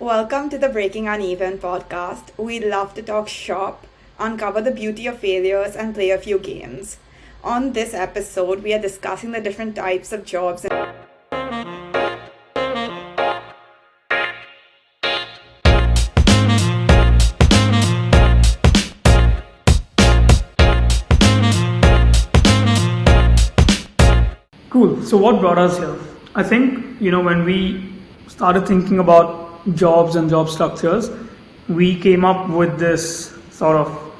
Welcome to the Breaking Uneven podcast. We love to talk shop, uncover the beauty of failures, and play a few games. On this episode, we are discussing the different types of jobs. Cool. So what brought us here? I think, when we started thinking about jobs and job structures, we came up with this sort of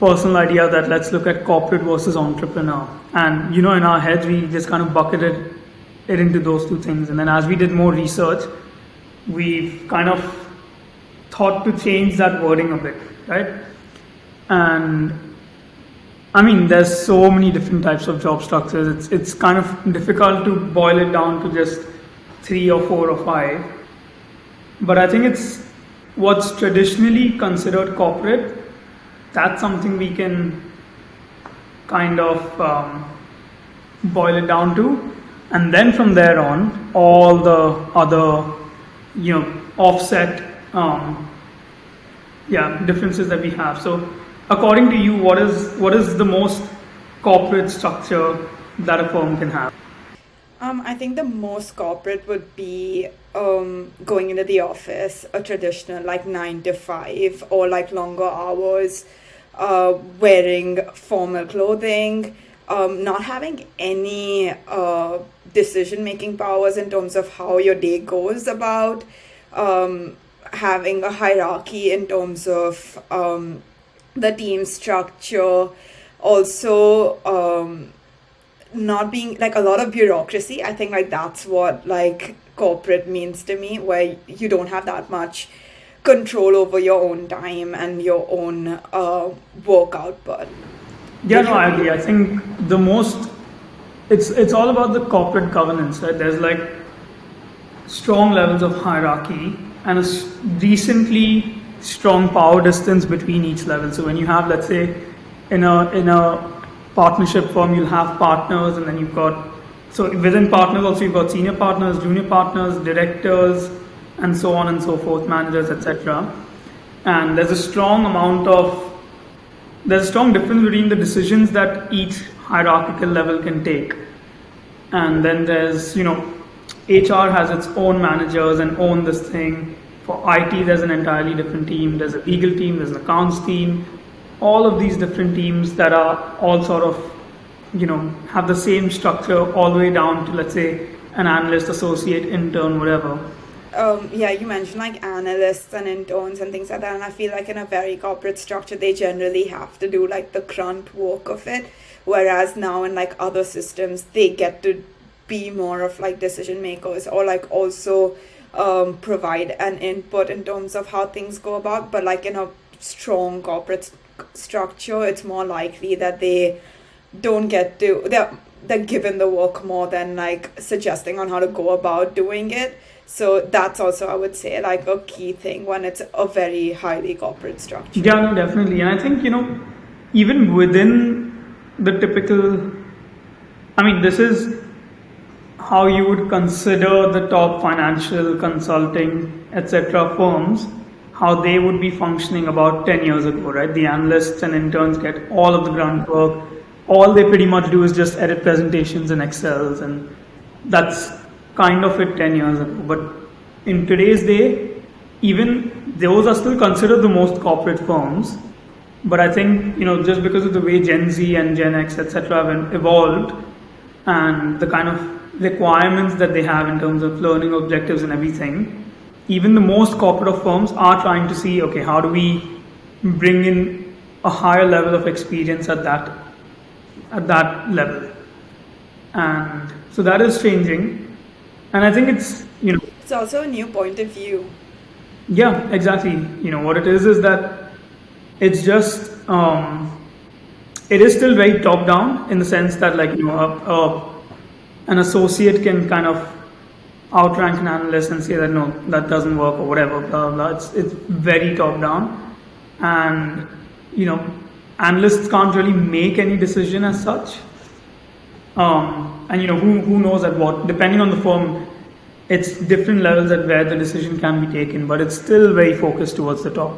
personal idea that let's look at corporate versus entrepreneur. And, in our heads, we just kind of bucketed it into those two things. And then as we did more research, we've kind of thought to change that wording a bit, right? And I mean, there's so many different types of job structures. It's kind of difficult to boil it down to just three or four or five. But I think it's what's traditionally considered corporate. That's something we can kind of boil it down to, and then from there on, all the other, offset, differences that we have. So, according to you, what is the most corporate structure that a firm can have? I think the most corporate would be going into the office, a traditional like 9 to 5 or like longer hours, wearing formal clothing, not having any decision making powers in terms of how your day goes about, having a hierarchy in terms of the team structure, also not being like a lot of bureaucracy. I think like that's what like corporate means to me, where you don't have that much control over your own time and your own work output. Yeah, no, I agree. I think the most it's all about the corporate governance, right? There's like strong levels of hierarchy and a decently strong power distance between each level. So when you have, let's say, in a partnership firm, you'll have partners, and then you've got, so within partners also you've got senior partners, junior partners, directors, and so on and so forth, managers, etc. And there's a strong difference between the decisions that each hierarchical level can take. And then there's, HR has its own managers and own this thing. For IT, there's an entirely different team. There's a legal team, there's an accounts team. All of these different teams that are all sort of, have the same structure all the way down to, let's say, an analyst, associate, intern, whatever. You mentioned like analysts and interns and things like that, and I feel like in a very corporate structure, they generally have to do like the grunt work of it. Whereas now in like other systems, they get to be more of like decision makers, or like also provide an input in terms of how things go about. But like in a strong corporate structure, it's more likely that they don't get to, they're given the work more than like suggesting on how to go about doing it. So that's also, I would say, like a key thing when it's a very highly corporate structure. Yeah, no, definitely. And I think, even within the typical, this is how you would consider the top financial consulting, etc. firms, how they would be functioning about 10 years ago, right? The analysts and interns get all of the grunt work. All they pretty much do is just edit presentations in Excels, and that's kind of it 10 years ago. But in today's day, even those are still considered the most corporate firms. But I think, just because of the way Gen Z and Gen X, etc. have evolved, and the kind of requirements that they have in terms of learning objectives and everything, even the most corporate firms are trying to see, okay, how do we bring in a higher level of experience at that level? And so that is changing. And I think It's also a new point of view. Yeah, exactly. What it is that it's just, it is still very top down in the sense that like, an associate can kind of outrank an analyst and say that no, that doesn't work or whatever, blah, blah. It's very top down. And, analysts can't really make any decision as such. And who knows at what, depending on the firm, it's different levels at where the decision can be taken, but it's still very focused towards the top.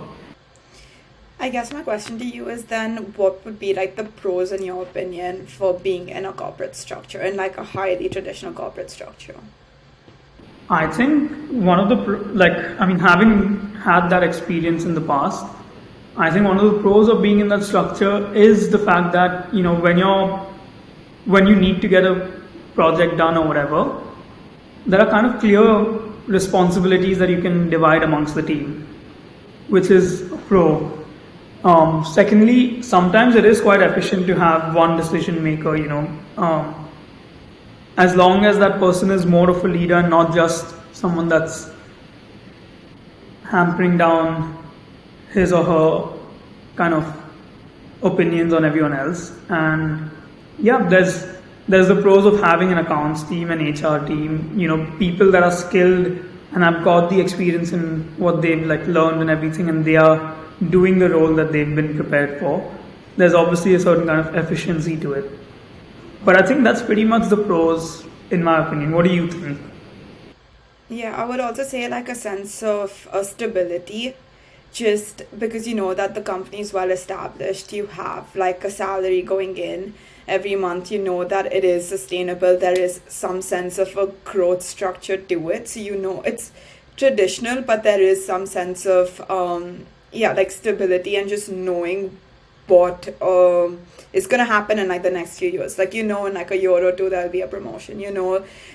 I guess my question to you is then, what would be like the pros in your opinion for being in a corporate structure, in like a highly traditional corporate structure? I think one of the having had that experience in the past, I think one of the pros of being in that structure is the fact that when you need to get a project done or whatever, there are kind of clear responsibilities that you can divide amongst the team, which is a pro. Secondly, sometimes it is quite efficient to have one decision maker, as long as that person is more of a leader and not just someone that's hampering down his or her kind of opinions on everyone else. And yeah, there's the pros of having an accounts team, an HR team, people that are skilled and have got the experience in what they've like learned and everything, and they are doing the role that they've been prepared for. There's obviously a certain kind of efficiency to it. But I think that's pretty much the pros, in my opinion. What do you think? Yeah, I would also say like a sense of stability, just because you know that the company is well established, you have like a salary going in every month, you know that it is sustainable, there is some sense of a growth structure to it. So it's traditional, but there is some sense of like stability and just knowing what is going to happen in like the next few years. Like, in like a year or two there'll be a promotion,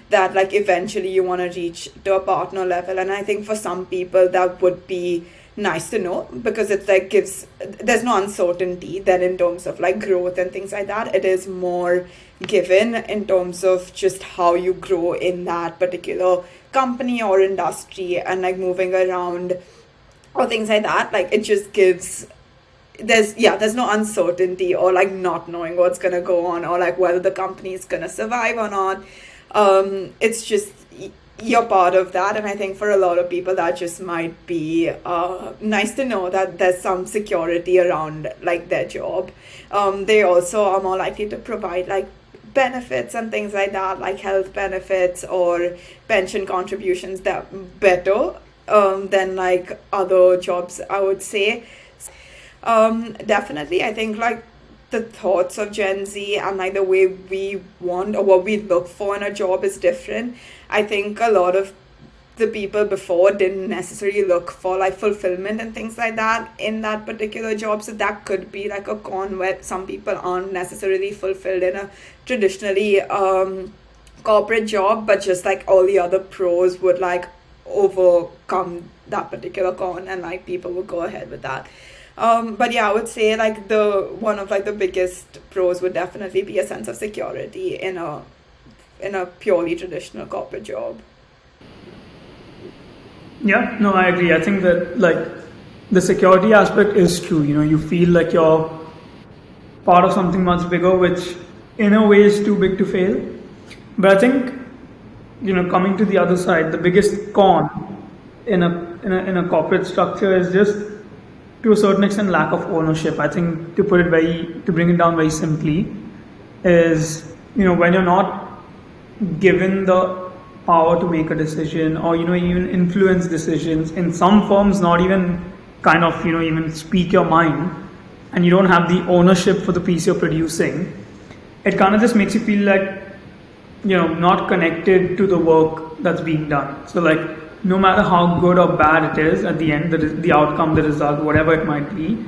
that like eventually you want to reach to a partner level. And I think for some people that would be nice to know, because it like there's no uncertainty then in terms of like growth and things like that. It is more given in terms of just how you grow in that particular company or industry, and like moving around or things like that. Like it just gives, there's no uncertainty or like not knowing what's gonna go on or like whether the company is gonna survive or not. It's just you're part of that, and I think for a lot of people that just might be nice to know that there's some security around like their job. They also are more likely to provide like benefits and things like that, like health benefits or pension contributions that better than like other jobs, I would say. Definitely, I think like the thoughts of Gen Z and like the way we want or what we look for in a job is different. I think a lot of the people before didn't necessarily look for like fulfillment and things like that in that particular job. So that could be like a con where some people aren't necessarily fulfilled in a traditionally corporate job, but just like all the other pros would like overcome that particular con, and like people would go ahead with that. But yeah, I would say like one of like the biggest pros would definitely be a sense of security in a purely traditional corporate job. Yeah, no, I agree. I think that like the security aspect is true. You feel like you're part of something much bigger, which in a way is too big to fail. But I think, coming to the other side, the biggest con in a corporate structure is just, to a certain extent, lack of ownership. I think to bring it down very simply, is when you're not given the power to make a decision or even influence decisions. In some firms, not even kind of even speak your mind, and you don't have the ownership for the piece you're producing. It kind of just makes you feel like not connected to the work that's being done. So like, no matter how good or bad it is, at the end, the outcome, the result, whatever it might be,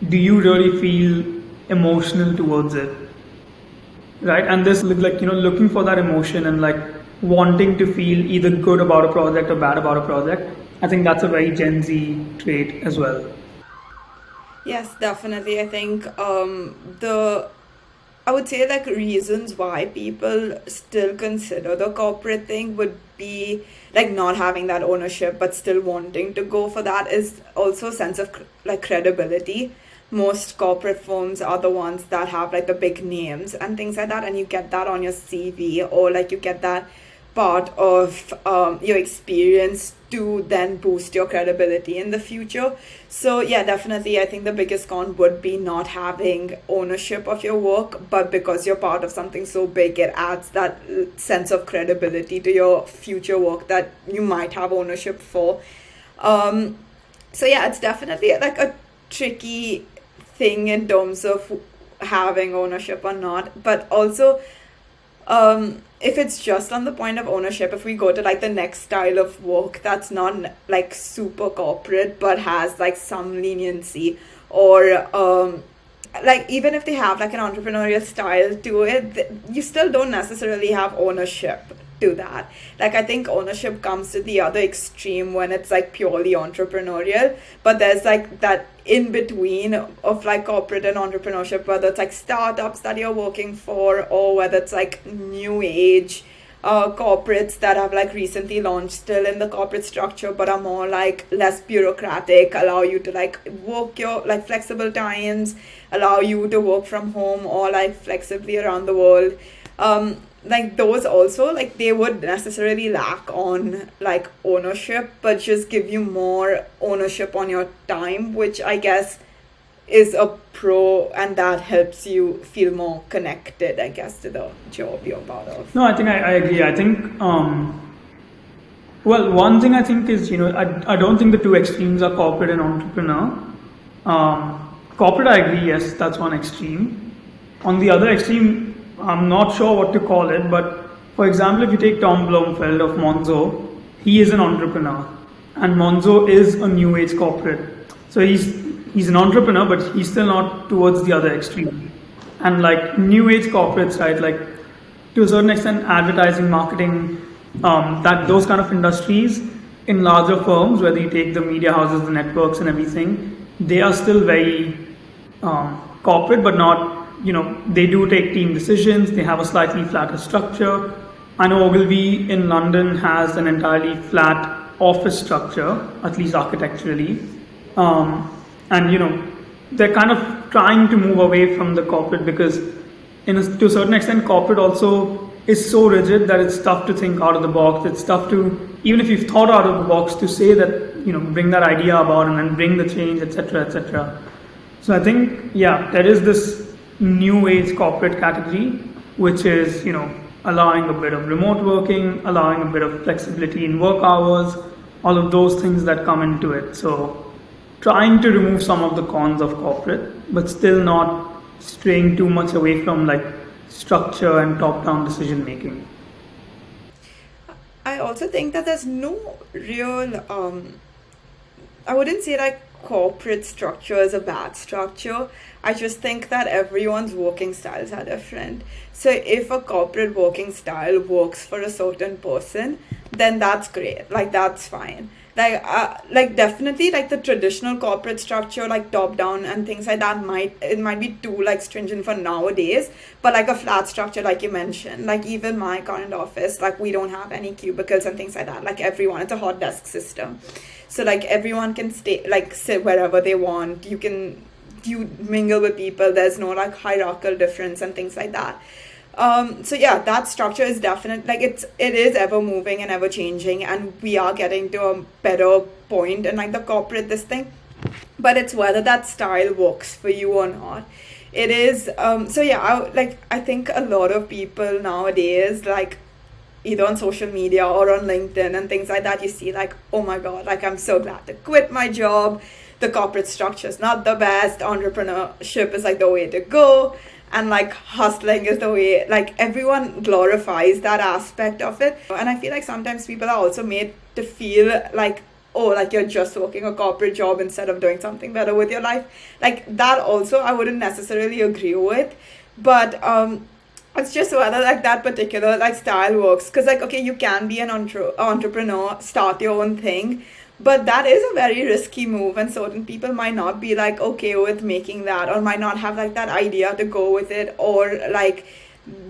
do you really feel emotional towards it, right? And this like looking for that emotion and like wanting to feel either good about a project or bad about a project. I think that's a very Gen Z trait as well. Yes, definitely. I think I would say like reasons why people still consider the corporate thing would be like not having that ownership but still wanting to go for that is also a sense of like credibility. Most corporate firms are the ones that have like the big names and things like that, and you get that on your CV, or like you get that part of your experience to then boost your credibility in the future. So yeah, definitely I think the biggest con would be not having ownership of your work, but because you're part of something so big, it adds that sense of credibility to your future work that you might have ownership for. um so yeah, it's definitely like a tricky thing in terms of having ownership or not. But also, if it's just on the point of ownership, if we go to like the next style of work that's not like super corporate but has like some leniency, or like even if they have like an entrepreneurial style to it, you still don't necessarily have ownership to that. Like I think ownership comes to the other extreme when it's like purely entrepreneurial, but there's like that in between of like corporate and entrepreneurship, whether it's like startups that you're working for, or whether it's like new age corporates that have like recently launched still in the corporate structure but are more like less bureaucratic, allow you to like work your like flexible times, allow you to work from home or like flexibly around the world. Like those also, like they would necessarily lack on like ownership, but just give you more ownership on your time, which I guess is a pro, and that helps you feel more connected, I guess, to the job you're part of. No, I think I agree. I think, well, one thing I think is, I don't think the two extremes are corporate and entrepreneur. Corporate, I agree, yes, that's one extreme. On the other extreme, I'm not sure what to call it, but for example, if you take Tom Blomfeld of Monzo, he is an entrepreneur, and Monzo is a new age corporate. So he's an entrepreneur, but he's still not towards the other extreme. And like new age corporates, right? Like to a certain extent, advertising, marketing, that those kind of industries in larger firms, whether you take the media houses, the networks, and everything, they are still very corporate, but not. They do take team decisions. They have a slightly flatter structure. I know Ogilvy in London has an entirely flat office structure, at least architecturally. And they're kind of trying to move away from the corporate because to a certain extent corporate also is so rigid that it's tough to think out of the box. It's tough to, even if you've thought out of the box, to say that, bring that idea about and then bring the change, etc., etc. So I think, yeah, there is this new age corporate category, which is, allowing a bit of remote working, allowing a bit of flexibility in work hours, all of those things that come into it. So trying to remove some of the cons of corporate, but still not straying too much away from like structure and top-down decision making. I also think that there's no real I wouldn't say like corporate structure is a bad structure. I just think that everyone's working styles are different. So if a corporate working style works for a certain person, then that's great. Like that's fine. Like definitely like the traditional corporate structure, like top down and things like that, might be too like stringent for nowadays. But like a flat structure, like you mentioned, like even my current office, like we don't have any cubicles and things like that. Like everyone, it's a hot desk system. So like everyone can sit wherever they want. You mingle with people. There's no like hierarchical difference and things like that. So yeah, that structure is definitely like it is ever moving and ever changing, and we are getting to a better point in like the corporate this thing. But it's whether that style works for you or not. It is so yeah, I think a lot of people nowadays, like either on social media or on LinkedIn and things like that, you see like, oh my God, like I'm so glad to quit my job. The corporate structure is not the best. Entrepreneurship is like the way to go. And like hustling is the way, like everyone glorifies that aspect of it. And I feel like sometimes people are also made to feel like, oh, like you're just working a corporate job instead of doing something better with your life. Like that also I wouldn't necessarily agree with. But it's just whether like that particular like style works. Because like, okay, you can be an entrepreneur, start your own thing. But that is a very risky move, and certain people might not be like okay with making that, or might not have like that idea to go with it, or like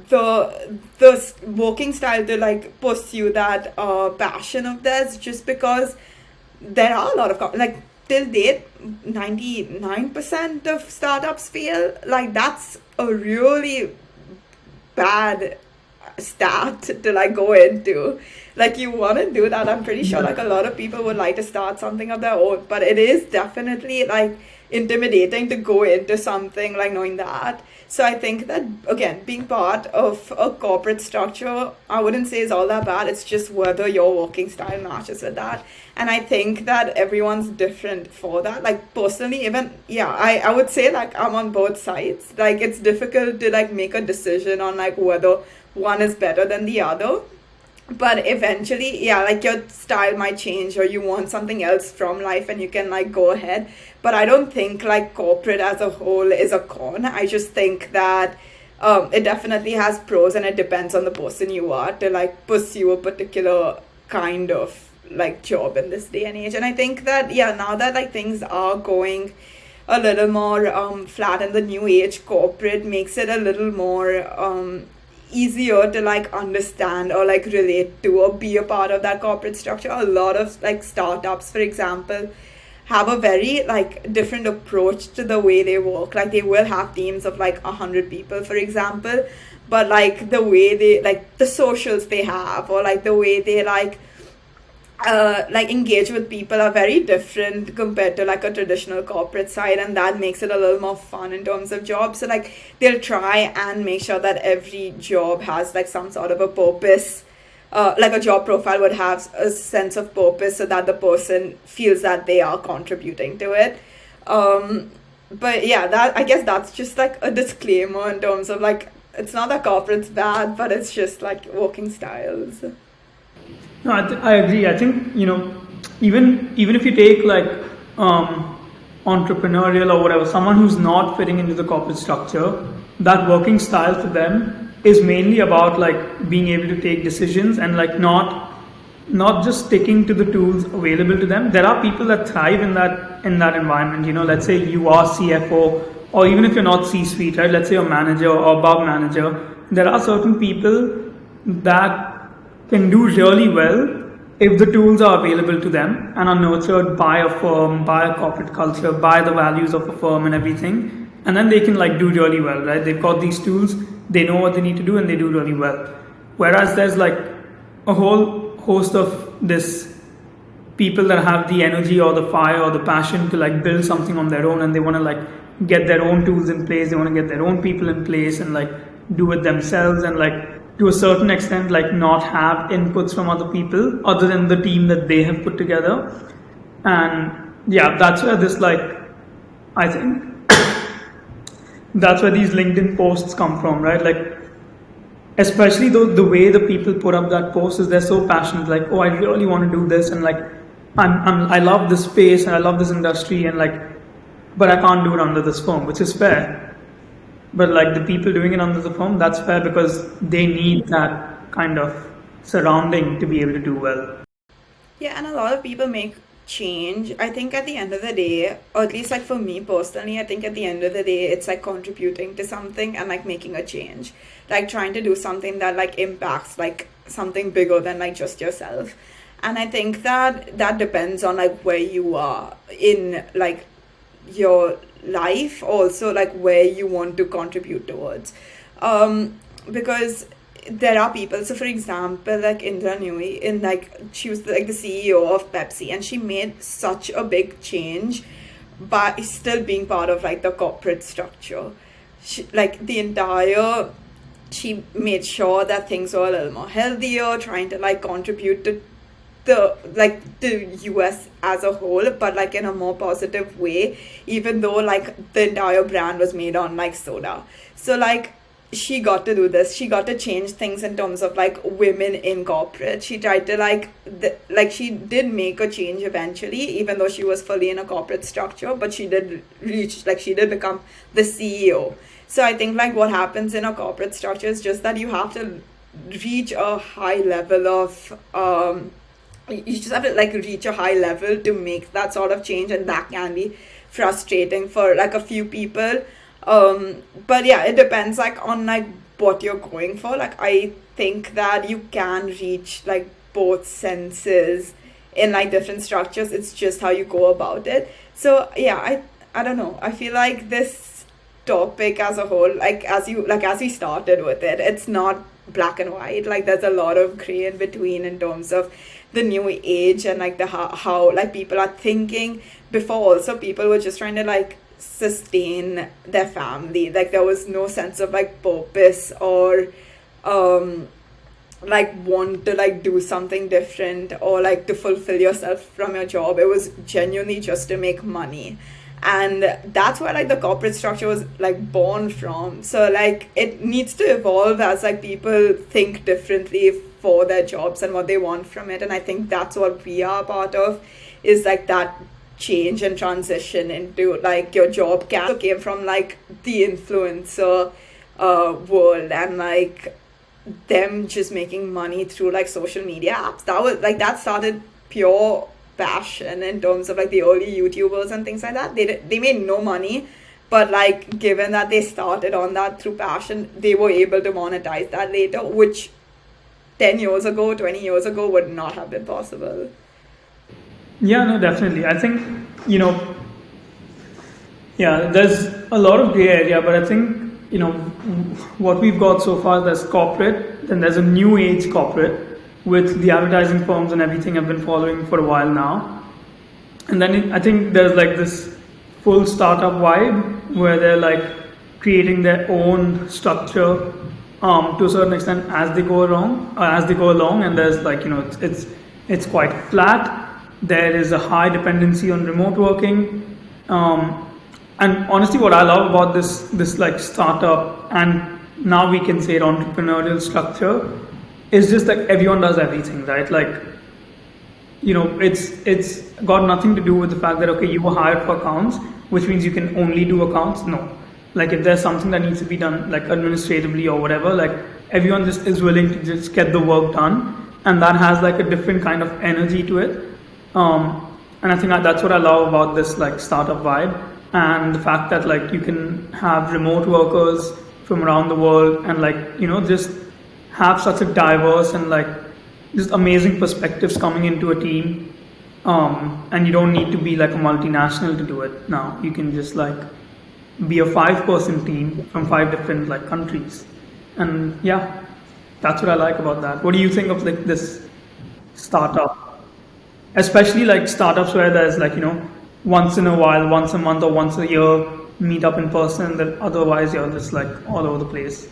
the working style to like pursue that passion of theirs, just because there are a lot of like till date 99% of startups fail. Like that's a really bad start to like go into. Like you want to do that. I'm pretty sure like a lot of people would like to start something of their own, but it is definitely like intimidating to go into something like knowing that. So I think that again, being part of a corporate structure, I wouldn't say is all that bad. It's just whether your working style matches with that. And I think that everyone's different for that. Like personally, even yeah, I would say like I'm on both sides. Like it's difficult to like make a decision on like whether one is better than the other, but eventually yeah, like your style might change or you want something else from life and you can like go ahead. But I don't think like corporate as a whole is a con. I just think that it definitely has pros, and it depends on the person you are to like pursue a particular kind of like job in this day and age. And I think that yeah, now that like things are going a little more flat in the new age, corporate makes it a little more easier to like understand or like relate to or be a part of that corporate structure. A lot of like startups, for example, have a very like different approach to the way they work. Like they will have teams of like 100 people, for example, but like the way they like the socials they have, or like the way they like engage with people are very different compared to like a traditional corporate side, and that makes it a little more fun in terms of jobs. So like they'll try and make sure that every job has like some sort of a purpose, like a job profile would have a sense of purpose so that the person feels that they are contributing to it. But yeah, that I guess that's just like a disclaimer in terms of like it's not that corporate's bad, but it's just like working styles. No, I agree. I think even if you take like entrepreneurial or whatever, someone who's not fitting into the corporate structure, that working style for them is mainly about like being able to take decisions and like not just sticking to the tools available to them. There are people that thrive in that environment. Let's say you are CFO, or even if you're not C-suite, right? Let's say you're manager or above manager. There are certain people that can do really well if the tools are available to them and are nurtured by a firm, by a corporate culture, by the values of a firm and everything. And then they can like do really well, right? They've got these tools, they know what they need to do, and they do really well. Whereas there's like a whole host of this people that have the energy or the fire or the passion to like build something on their own, and they want to like get their own tools in place, they want to get their own people in place and like do it themselves, and like to a certain extent like not have inputs from other people other than the team that they have put together. And yeah, that's where this like I think that's where these LinkedIn posts come from, right? Like especially the way the people put up that post is they're so passionate, like, oh, I really want to do this, and like I love this space and I love this industry, and like, but I can't do it under this firm, which is fair. But like the people doing it under the firm, that's fair because they need that kind of surrounding to be able to do well. Yeah, and a lot of people make change. I think at the end of the day, or at least like for me personally, I think at the end of the day, it's like contributing to something and like making a change, like trying to do something that like impacts like something bigger than like just yourself. And I think that that depends on like where you are in like your life, also like where you want to contribute towards, because there are people. So for example, like Indra Nui, in like she was like the CEO of Pepsi, and she made such a big change by still being part of like the corporate structure. She made sure that things were a little more healthier, trying to like contribute to the US as a whole, but like in a more positive way, even though like the entire brand was made on like soda. So like she got to do this, she got to change things in terms of like women in corporate. She tried to she did make a change eventually, even though she was fully in a corporate structure, but she did become the CEO. So I think like what happens in a corporate structure is just that you have to reach a high level of you just have to like reach a high level to make that sort of change, and that can be frustrating for like a few people. But yeah, it depends like on like what you're going for. Like I think that you can reach like both senses in like different structures. It's just how you go about it. So yeah, I don't know, I feel like this topic as a whole, like as we started with it, it's not black and white. Like there's a lot of gray in between in terms of the new age and like the how like people are thinking. Before also people were just trying to like sustain their family. Like there was no sense of like purpose or like want to like do something different or like to fulfill yourself from your job. It was genuinely just to make money, and that's where like the corporate structure was like born from. So like it needs to evolve as like people think differently for their jobs and what they want from it. And I think that's what we are part of, is like that change and transition into like your job came from like the influencer world and like them just making money through like social media apps. That was like that started pure passion in terms of like the early YouTubers and things like that. They made no money, but like given that they started on that through passion, they were able to monetize that later, which 10 years ago, 20 years ago would not have been possible. Yeah, no, definitely. I think, yeah, there's a lot of gray area, but I think, what we've got so far, there's corporate, then there's a new age corporate, which the advertising firms and everything have been following for a while now. And then I think there's like this full startup vibe where they're like creating their own structure to a certain extent as they go along, and there's like it's quite flat. There is a high dependency on remote working, and honestly, what I love about this like startup, and now we can say entrepreneurial structure, is just like everyone does everything, right? Like it's got nothing to do with the fact that okay, you were hired for accounts, which means you can only do accounts. No, like if there's something that needs to be done like administratively or whatever, like everyone just is willing to just get the work done, and that has like a different kind of energy to it. And I think that's what I love about this like startup vibe, and the fact that like you can have remote workers from around the world and like just have such a diverse and like just amazing perspectives coming into a team. And you don't need to be like a multinational to do it now. You can just like be a 5-person team from 5 different like countries. And yeah, that's what I like about that. What do you think of like this startup? Especially like startups where there's like, once in a while, once a month or once a year, meet up in person, that otherwise you're just like all over the place.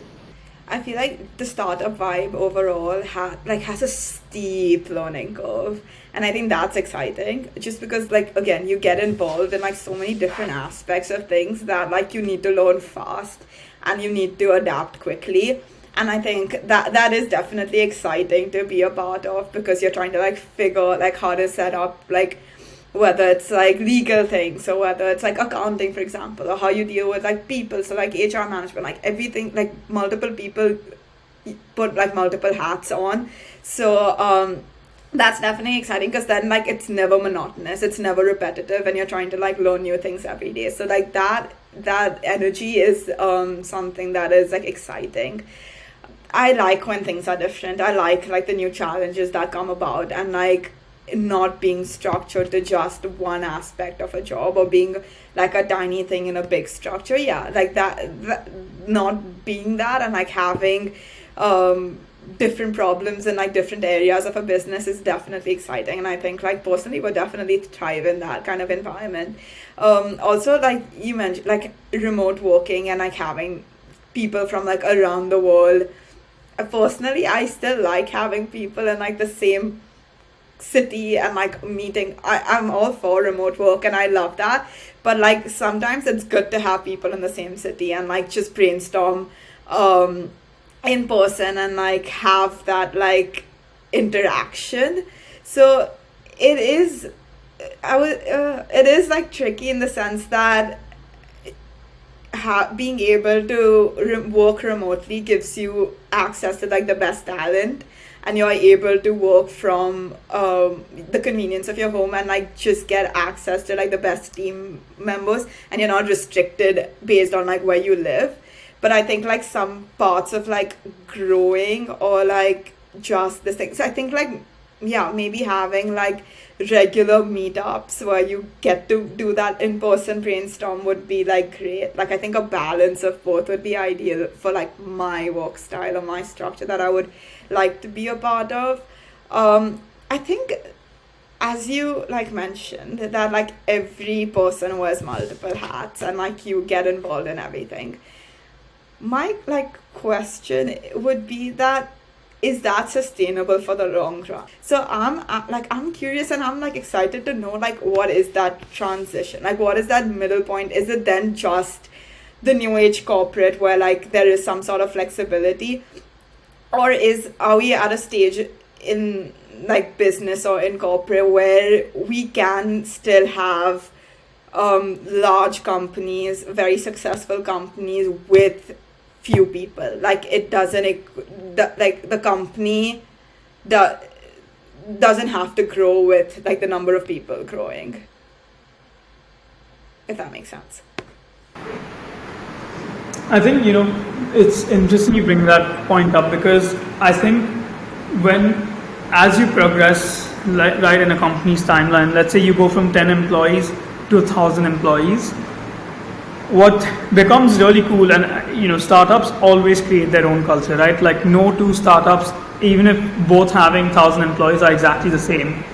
I feel like the startup vibe overall has a steep learning curve, and I think that's exciting. Just because like again, you get involved in like so many different aspects of things that like you need to learn fast and you need to adapt quickly. And I think that is definitely exciting to be a part of, because you're trying to like figure like how to set up like whether it's like legal things or whether it's like accounting, for example, or how you deal with like people, so like HR management, like everything, like multiple people put like multiple hats on. So that's definitely exciting, because then like it's never monotonous, it's never repetitive, and you're trying to like learn new things every day. So like that energy is something that is like exciting. I like when things are different. I like the new challenges that come about, and like not being structured to just one aspect of a job or being like a tiny thing in a big structure. Yeah, like that not being that, and like having different problems in like different areas of a business is definitely exciting. And I think like personally would definitely thrive in that kind of environment. Also, like you mentioned, like remote working and like having people from like around the world. Personally, I still like having people in like the same city and like meeting. I'm all for remote work and I love that, but like sometimes it's good to have people in the same city and like just brainstorm in person and like have that like interaction. So it is it is like tricky in the sense that being able to work remotely gives you access to like the best talent, and you're able to work from the convenience of your home and like just get access to like the best team members, and you're not restricted based on like where you live. But I think like some parts of like growing or like just this thing, so I think like yeah, maybe having like regular meetups where you get to do that in-person brainstorm would be like great. Like I think a balance of both would be ideal for like my work style or my structure that I would like to be a part of. I think, as you like mentioned, that like every person wears multiple hats and like you get involved in everything. My like question would be that, is that sustainable for the long run? So I'm curious and I'm like excited to know like what is that transition? Like what is that middle point? Is it then just the new age corporate where like there is some sort of flexibility, or are we at a stage in like business or in corporate where we can still have large companies, very successful companies with few people? Like it doesn't like the company doesn't have to grow with like the number of people growing, if that makes sense. I think, it's interesting you bring that point up, because I think as you progress, right, in a company's timeline, let's say you go from 10 employees to 1,000 employees, what becomes really cool, and startups always create their own culture, right? Like no two startups, even if both having 1,000 employees, are exactly the same.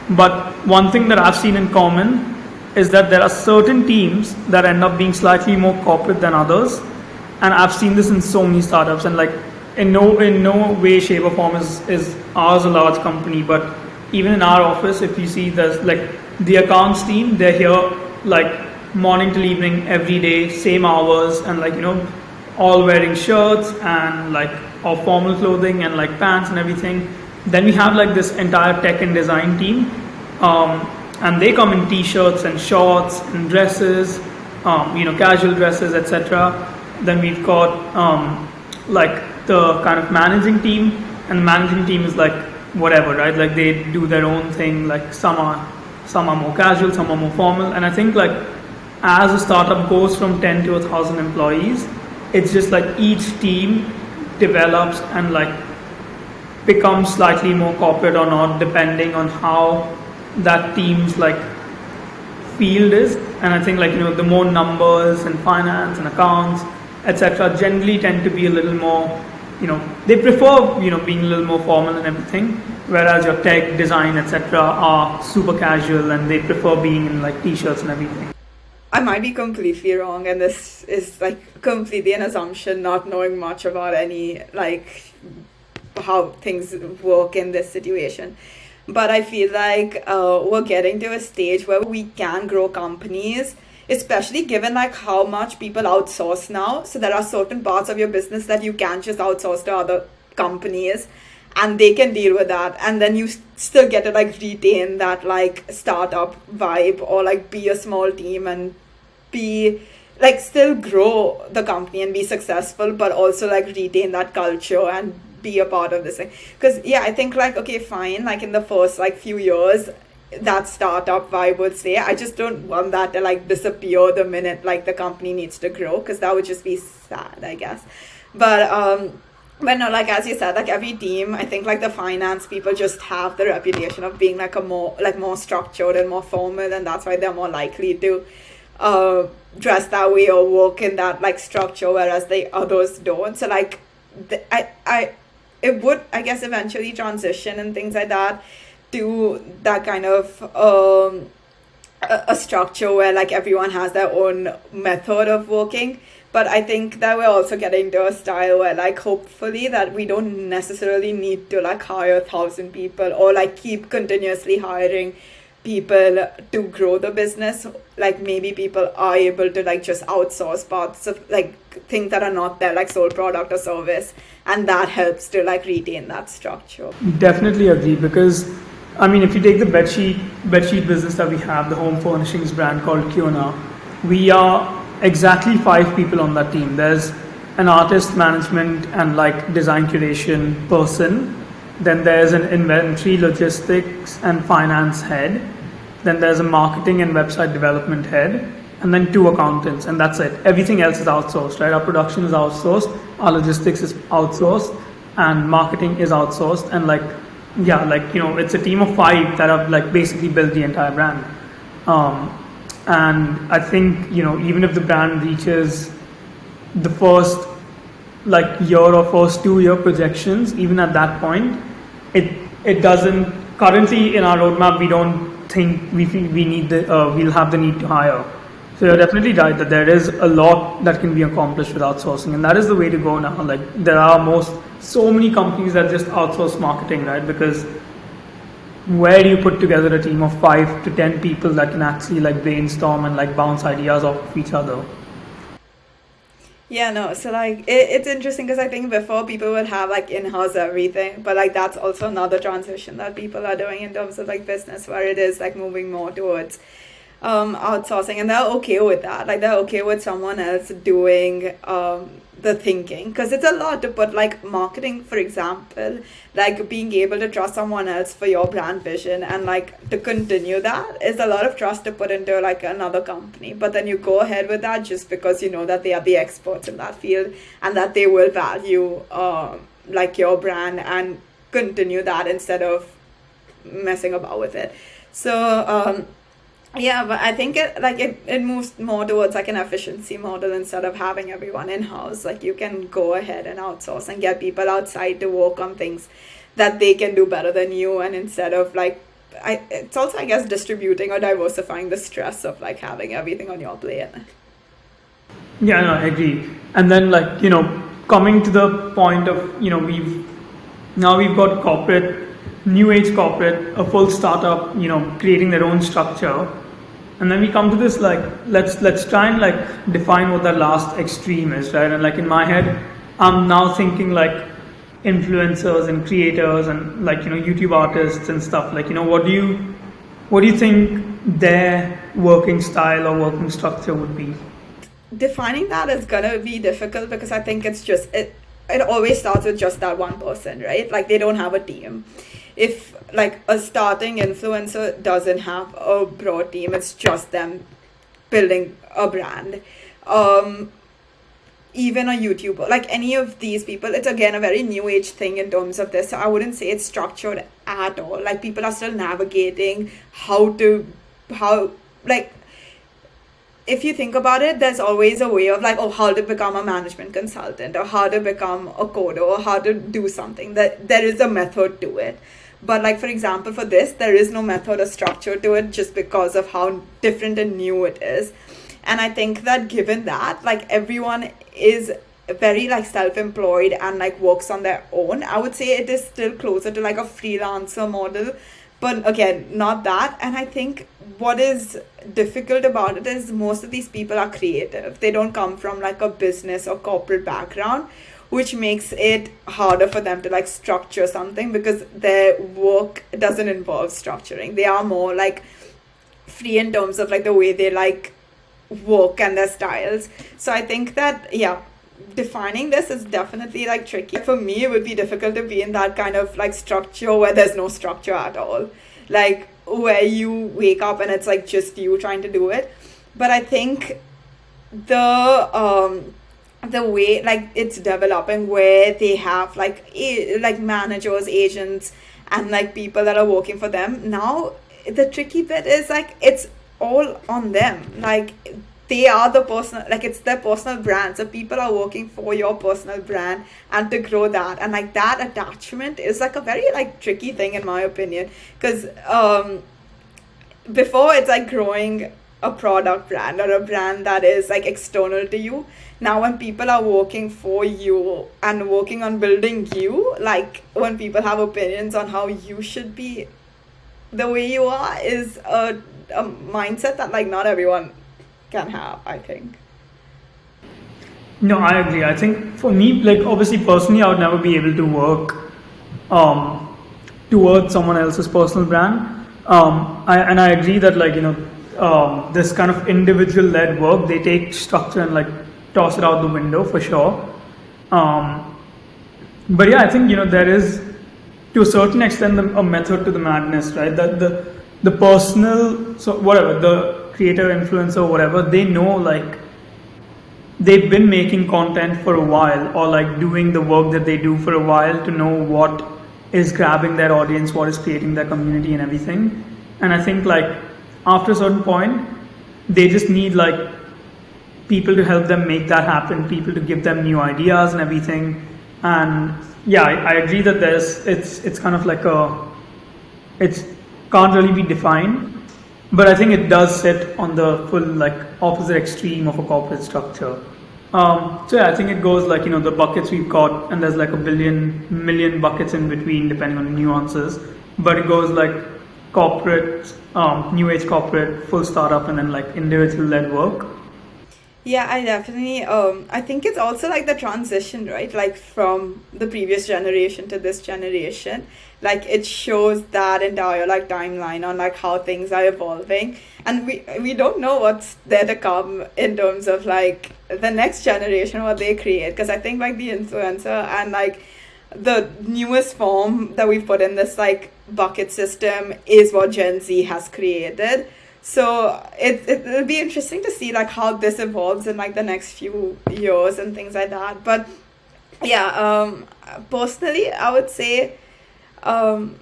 But one thing that I've seen in common is that there are certain teams that end up being slightly more corporate than others, and I've seen this in so many startups. And like in no way, shape, or form is ours a large company, but even in our office, if you see, there's like the accounts team, they're here like morning till evening every day, same hours, and like all wearing shirts and like or formal clothing and like pants and everything. Then we have like this entire tech and design team, and they come in t-shirts and shorts and dresses, casual dresses, etc. Then we've got like the kind of managing team, and the managing team is like whatever, right? Like they do their own thing. Like some are more casual, some are more formal, and I think like as a startup goes from 10 to 1,000 employees, it's just like each team develops and like becomes slightly more corporate or not, depending on how that team's like field is. And I think like the more numbers and finance and accounts, etc., generally tend to be a little more, they prefer being a little more formal and everything, whereas your tech, design, etc., are super casual and they prefer being in like t-shirts and everything. I might be completely wrong, and this is like completely an assumption, not knowing much about any like how things work in this situation. But I feel like we're getting to a stage where we can grow companies, especially given like how much people outsource now. So there are certain parts of your business that you can't just outsource to other companies, and they can deal with that, and then you still get to like retain that like startup vibe, or like be a small team and be like still grow the company and be successful, but also like retain that culture and be a part of this thing. Because I think like, okay, fine, like in the first like few years that startup vibe would stay. I just don't want that to like disappear the minute like the company needs to grow, because that would just be sad, I guess. But no, like as you said, like every team, I think like the finance people just have the reputation of being like more structured and more formal, and that's why they're more likely to dress that way or work in that like structure, whereas the others don't. So like it would, I guess, eventually transition and things like that to that kind of a structure where like everyone has their own method of working. But I think that we're also getting to a style where like hopefully that we don't necessarily need to like hire 1,000 people or like keep continuously hiring people to grow the business. Like maybe people are able to like just outsource parts of like things that are not their like sole product or service, and that helps to like retain that structure. Definitely agree, because I mean, if you take the bedsheet business that we have, the home furnishings brand called Kiona, we are exactly 5 people on that team. There's an artist management and like design curation person. Then there's an inventory, logistics and finance head. Then there's a marketing and website development head. And then 2 accountants, and that's it. Everything else is outsourced, right? Our production is outsourced, our logistics is outsourced, and marketing is outsourced. And like yeah, like, it's a team of 5 that have like basically built the entire brand. Um, and I think, even if the brand reaches the first like year or first 2 year projections, even at that point, it it doesn't currently in our roadmap. We don't think we need we'll have the need to hire. So you're definitely right that there is a lot that can be accomplished with outsourcing, and that is the way to go now. Like there are so many companies that just outsource marketing, right? Because where do you put together a team of 5 to 10 people that can actually like brainstorm and like bounce ideas off of each other? Yeah, no, so like it's interesting because I think before people would have like in-house everything, but like that's also another transition that people are doing in terms of like business where it is like moving more towards outsourcing, and they're okay with that. Like they're okay with someone else doing the thinking, because it's a lot to put like marketing, for example, like being able to trust someone else for your brand vision and like to continue that is a lot of trust to put into like another company. But then you go ahead with that just because you know that they are the experts in that field and that they will value like your brand and continue that instead of messing about with it. So yeah, but I think it moves more towards like an efficiency model instead of having everyone in house. Like you can go ahead and outsource and get people outside to work on things that they can do better than you, and instead of like it's also, I guess, distributing or diversifying the stress of like having everything on your plate. Yeah, no, I agree. And then like, coming to the point of, we've got corporate, new age corporate, a full startup, creating their own structure. And then we come to this like, let's try and like define what the last extreme is, right? And like in my head, I'm now thinking like influencers and creators and like, YouTube artists and stuff. Like, what do you think their working style or working structure would be? Defining that is gonna be difficult because I think it's just it always starts with just that one person, right? Like they don't have a team. If like a starting influencer doesn't have a broad team, it's just them building a brand. Even a YouTuber, like any of these people, it's again a very new age thing in terms of this. So I wouldn't say it's structured at all. Like people are still navigating how like if you think about it, there's always a way of like, oh, how to become a management consultant or how to become a coder or how to do something. That there is a method to it. But like, for example, for this, there is no method or structure to it just because of how different and new it is. And I think that given that, like everyone is very like self-employed and like works on their own, I would say it is still closer to like a freelancer model. But again, not that. And I think what is difficult about it is most of these people are creative. They don't come from like a business or corporate background, which makes it harder for them to like structure something because their work doesn't involve structuring. They are more like free in terms of like the way they like work and their styles. So I think that, yeah, defining this is definitely like tricky. For me, it would be difficult to be in that kind of like structure where there's no structure at all. Like where you wake up and it's like just you trying to do it. But I think the way like it's developing where they have like like managers, agents, and like people that are working for them now, the tricky bit is like it's all on them. Like they are the personal, like it's their personal brand, so people are working for your personal brand and to grow that, and like that attachment is like a very like tricky thing in my opinion, because before it's like growing a product brand or a brand that is like external to you. Now when people are working for you and working on building you, like when people have opinions on how you should be the way you are, is a mindset that like not everyone can have, I think. No, I agree. I think for me, like obviously personally, I would never be able to work towards someone else's personal brand. I agree that like this kind of individual led work, they take structure and like toss it out the window for sure. But yeah, I think there is to a certain extent a method to the madness, right? That the personal, so whatever, the creator, influencer, whatever, they know like they've been making content for a while or like doing the work that they do for a while to know what is grabbing their audience, what is creating their community and everything. And I think like after a certain point, they just need like people to help them make that happen, people to give them new ideas and everything. And yeah, I agree that it's kind of like it can't really be defined, but I think it does sit on the full like opposite extreme of a corporate structure. So yeah, I think it goes like, the buckets we've got, and there's like a million buckets in between depending on the nuances, but it goes like corporate, new age corporate, full startup, and then like individual led work. Yeah, I definitely, I think it's also like the transition, right? Like from the previous generation to this generation, like it shows that entire like timeline on like how things are evolving. And we don't know what's there to come in terms of like the next generation, what they create. Because I think like the influencer and like the newest form that we've put in this like bucket system is what Gen Z has created. So it'll be interesting to see like how this evolves in like the next few years and things like that. But yeah, personally, I would say um,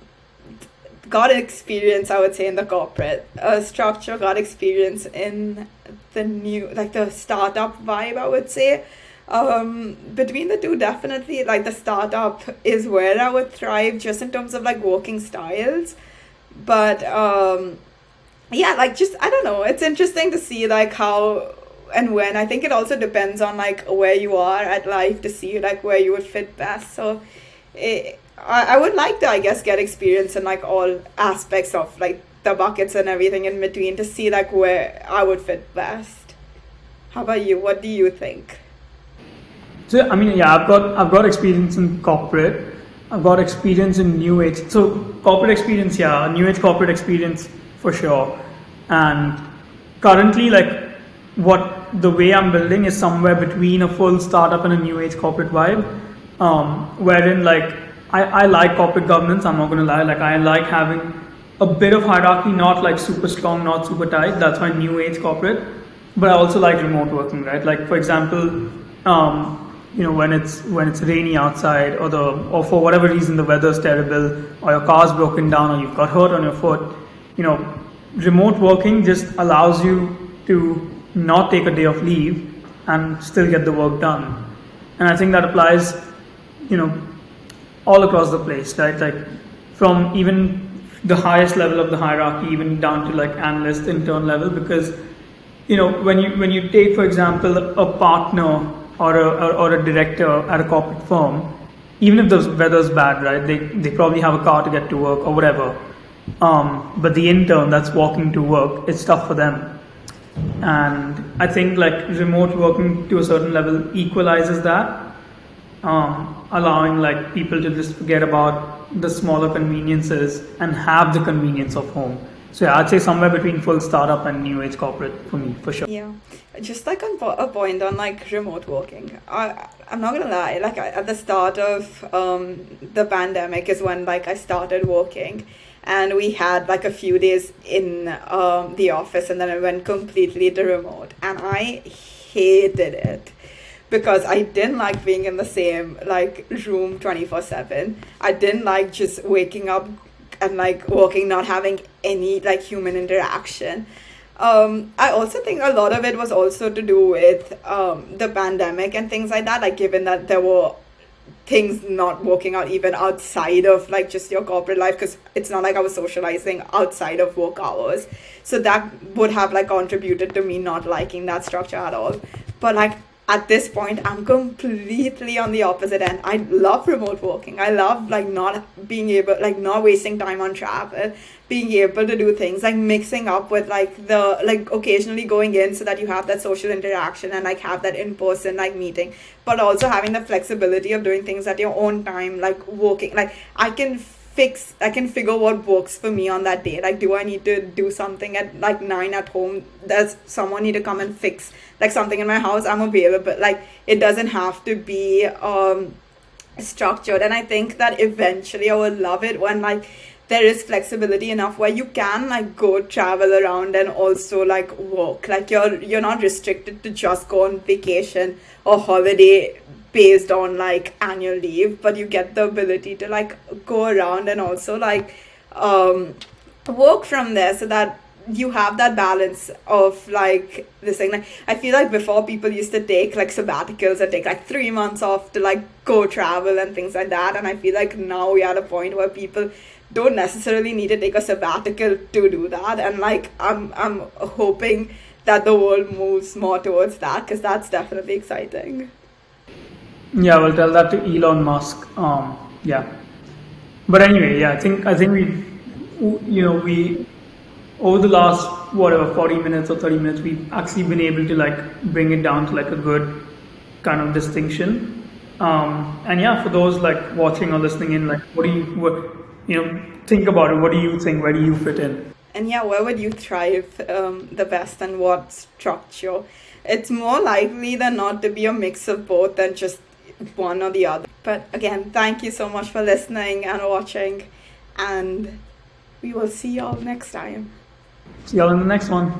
got experience, I would say, in the corporate structure, got experience in the new, like the startup vibe, I would say. Between the two, definitely like the startup is where I would thrive just in terms of like working styles. But yeah, like just I don't know, it's interesting to see like how and when. I think it also depends on like where you are at life to see like where you would fit best. So I would like to, I guess, get experience in like all aspects of like the buckets and everything in between to see like where I would fit best. How about you? What do you think? So I mean, yeah, I've got experience in corporate. I've got experience in new age. So corporate experience, yeah, new age corporate experience for sure. And currently, like what the way I'm building is somewhere between a full startup and a new age corporate vibe, wherein like I like corporate governance. I'm not gonna lie. Like I like having a bit of hierarchy, not like super strong, not super tight. That's my new age corporate. But I also like remote working, right? Like for example, when it's rainy outside, or for whatever reason the weather's terrible, or your car's broken down, or you've got hurt on your foot, remote working just allows you to not take a day of leave and still get the work done. And I think that applies, you know, all across the place, right? Like from even the highest level of the hierarchy, even down to like analyst, intern level, because when you take, for example, a partner or a director at a corporate firm, even if the weather's bad, right? They probably have a car to get to work or whatever. But the intern that's walking to work, it's tough for them. And I think like remote working to a certain level equalizes that, allowing like people to just forget about the smaller conveniences and have the convenience of home. So yeah, I'd say somewhere between full startup and new age corporate for me, for sure. Yeah, just like on a point on like remote working. I'm not gonna lie. Like at the start of the pandemic is when like I started working, and we had like a few days in the office, and then I went completely to remote, and I hated it because I didn't like being in the same like room 24/7. I didn't like just waking up and like working, not having any like human interaction. I also think a lot of it was also to do with the pandemic and things like that, like given that there were things not working out even outside of like just your corporate life, because it's not like I was socializing outside of work hours. So that would have like contributed to me not liking that structure at all. But like at this point, I'm completely on the opposite end. I love remote working. I love like not being able, like not wasting time on travel, being able to do things like mixing up with like the like occasionally going in so that you have that social interaction and like have that in-person like meeting, but also having the flexibility of doing things at your own time, like working. Like I can figure what works for me on that day. Like, do I need to do something at like 9 at home? Does someone need to come and fix like something in my house? I'm available. Like, it doesn't have to be structured. And I think that eventually I will love it when like there is flexibility enough where you can like go travel around and also like work. Like you're not restricted to just go on vacation or holiday based on like annual leave, but you get the ability to like go around and also like work from there, so that you have that balance of like this thing. Like I feel like before people used to take like sabbaticals and take like 3 months off to like go travel and things like that, and I feel like now we're at a point where people don't necessarily need to take a sabbatical to do that, and like I'm hoping that the world moves more towards that, because that's definitely exciting. Yeah, we'll tell that to Elon Musk. Yeah, but anyway, yeah, I think we over the last whatever 40 minutes or 30 minutes, we've actually been able to like bring it down to like a good kind of distinction. And yeah, for those like watching or listening in, like think about it. What do you think? Where do you fit in? And yeah, where would you thrive the best, and what structure? It's more likely than not to be a mix of both than just one or the other. But again, thank you so much for listening and watching, and we will see y'all next time. See y'all in the next one.